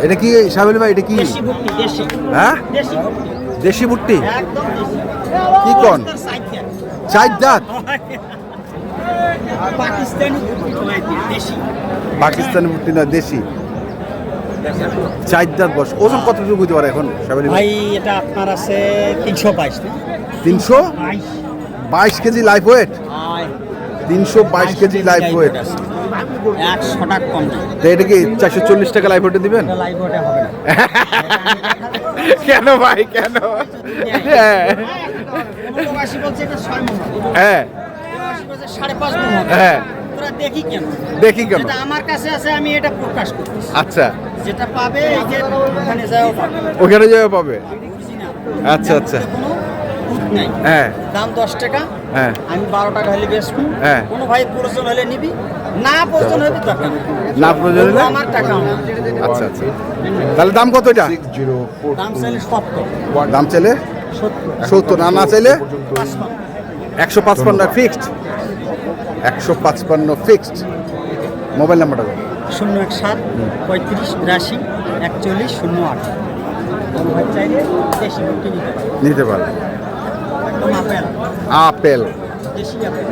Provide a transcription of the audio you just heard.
এটা কি সাবিল ভাই, এটা কি? হ্যাঁ, দেশি ভুট্টি। কি কোন? চার দাঁত পাকিস্তানি ভুট্টি না, দেশি। চার দাঁত বয়স। ওজন কতটুকু হতে পারে এখন সাবিল ভাই? এটা আপনার আছে 322 না? 322 KG life weight. 322 KG life weight. 100 টাকা কম। তো এটা কি 440 টাকা লাইফ ওয়েটে দিবেন? লাইভ ওটা হবে না। কেন ভাই, কেন? হ্যাঁ হ্যাঁ হ্যাঁ, দেখি কেন? আমার কাছে আছে, আমি এটা প্রকাশ করতেছি। আচ্ছা, যেটা পাবে এই যে ওখানে যাও পাবে, ওখানে যাওয়া পাবে। আচ্ছা আচ্ছা, হ্যাঁ দাম 10 টাকা, হ্যাঁ আমি 12 টাকা হলে বেচবো। হ্যাঁ, কোনো ভাই প্রয়োজন হলে নিবি, না প্রয়োজন হলে দরকার নেই। না প্রয়োজন হলে আমার টাকা আমার। আচ্ছা আচ্ছা, তাহলে দাম কত এটা? দাম চাইলে 70, দাম চাইলে 70, না না চাইলে 55। 155 ফিক্সড। 155 ফিক্সড। মোবাইল নাম্বারটা বলুন। 017 35 82 41 08। কোনো ভাই চাইলে দেশি ভুট্টি নিতে পারে। নিতে পারেন। একদম আপেল, আপেল। দেশি আপেল।